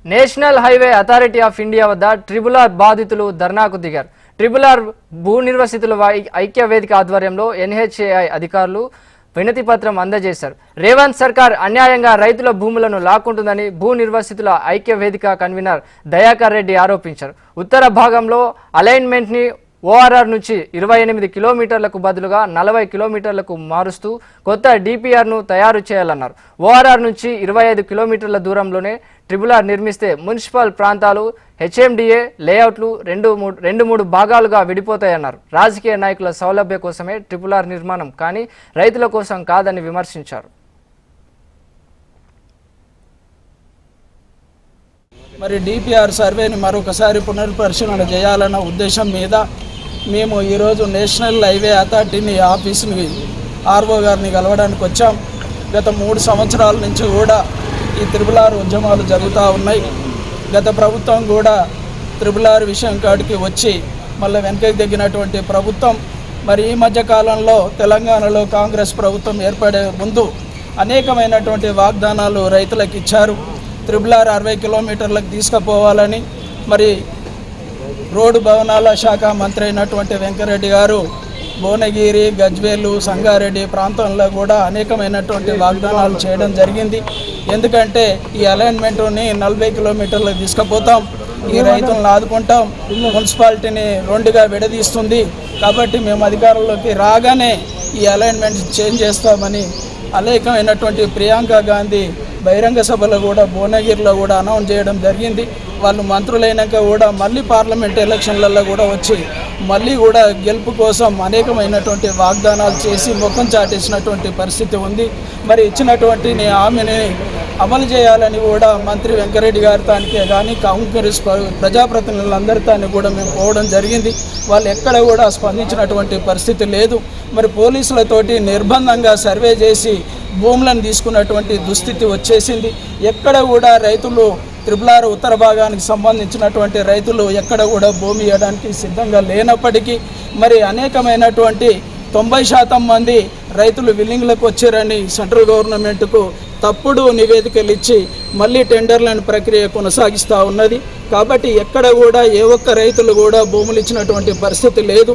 National highway authority of India వద్ద triple R బాధితులు ధర్నాకు దిగారు. ట్రిబుల్ ఆర్ భూ నిర్వాసితుల ఐక్య వేదిక ఆధ్వర్యంలో ఎన్హెచ్ఏఐ అధికారులు వినతి పత్రం అందజేశారు. రేవంత్ సర్కార్ అన్యాయంగా రైతుల భూములను లాక్కుంటుందని భూ నిర్వాసితుల ఐక్య వేదిక కన్వీనర్ దయాకర్ రెడ్డి ఆరోపించారు. ఉత్తర భాగంలో అలైన్మెంట్ ని ఓఆర్ఆర్ నుంచి 28 కిలోమీటర్లకు బదులుగా 40 కిలోమీటర్లకు మారుస్తూ కొత్త డిపిఆర్ను తయారు చేయాలన్నారు. ఓఆర్ఆర్ నుంచి 25 కిలోమీటర్ల దూరంలోనే ట్రిబుల్ ఆర్ నిర్మిస్తే మున్సిపల్ ప్రాంతాలు హెచ్ఎండిఏ లేఅవుట్లు రెండు మూడు భాగాలుగా విడిపోతాయన్నారు. రాజకీయ నాయకుల సౌలభ్య కోసమే ట్రిబుల్ ఆర్ నిర్మాణం కానీ రైతుల కోసం కాదని విమర్శించారు. మరి డిపిఆర్ సర్వేని మరొకసారి పునర్పరిశీలన చేయాలన్న ఉద్దేశం మీద మేము ఈరోజు నేషనల్ హైవే అథారిటీని ఆఫీస్ని ఆర్ఓ గారిని కలవడానికి వచ్చాం. గత 3 సంవత్సరాల నుంచి కూడా ఈ ట్రిబుల్ ఆర్ ఉద్యమాలు జరుగుతూ ఉన్నాయి. గత ప్రభుత్వం కూడా ట్రిబుల్ ఆర్ విషయం కాడికి వచ్చి మళ్ళీ వెనకకి తగ్గినటువంటి ప్రభుత్వం. మరి ఈ మధ్య కాలంలో తెలంగాణలో కాంగ్రెస్ ప్రభుత్వం ఏర్పడే ముందు అనేకమైనటువంటి వాగ్దానాలు రైతులకు ఇచ్చారు. ట్రిబుల్ ఆర్ 60 కిలోమీటర్లకు తీసుకుపోవాలని మరి రోడ్డు భవనాల శాఖ మంత్రి అయినటువంటి వెంకరెడ్డి గారు భువనగిరి, గజ్వేలు, సంగారెడ్డి ప్రాంతంలో కూడా అనేకమైనటువంటి వాగ్దానాలు చేయడం జరిగింది. ఎందుకంటే ఈ అలైన్మెంట్ని 40 కిలోమీటర్లకు తీసుకుపోతాం, ఈ రైతులను ఆదుకుంటాం, మున్సిపాలిటీని 2గా విడదీస్తుంది కాబట్టి మేము అధికారంలోకి రాగానే ఈ అలైన్మెంట్ చేంజ్ చేస్తామని అనేకమైనటువంటి ప్రియాంక గాంధీ బహిరంగ సభలో కూడా భువనగిరిలో కూడా అనౌన్స్ చేయడం జరిగింది. వాళ్ళు మంత్రులైనాక కూడా మళ్ళీ పార్లమెంట్ ఎలక్షన్లలో కూడా వచ్చి మళ్ళీ కూడా గెలుపు కోసం అనేకమైనటువంటి వాగ్దానాలు చేసి ముఖం చాటేసినటువంటి పరిస్థితి ఉంది. మరి ఇచ్చినటువంటి హామీని అమలు చేయాలని కూడా మంత్రి వెంకరెడ్డి గారి తానికే కానీ కాంగ్రెస్ ప్రజాప్రతినిధులందరి తాని కూడా మేము పోవడం జరిగింది. వాళ్ళు ఎక్కడ కూడా స్పందించినటువంటి పరిస్థితి లేదు. మరి పోలీసులతోటి నిర్బంధంగా సర్వే చేసి భూములను తీసుకున్నటువంటి దుస్థితి వచ్చేసింది. ఎక్కడ కూడా రైతులు ట్రిబుల్ ఆర్ ఉత్తర భాగానికి సంబంధించినటువంటి రైతులు ఎక్కడ కూడా భూమి ఇవ్వడానికి సిద్ధంగా లేనప్పటికీ మరి అనేకమైనటువంటి 90% మంది రైతులు విల్లింగ్లకు వచ్చారని సెంట్రల్ గవర్నమెంట్కు తప్పుడు నివేదికలు ఇచ్చి మళ్ళీ టెండర్లను ప్రక్రియ కొనసాగిస్తూ ఉన్నది. కాబట్టి ఎక్కడ కూడా ఏ ఒక్క రైతులు కూడా భూములు ఇచ్చినటువంటి పరిస్థితి లేదు.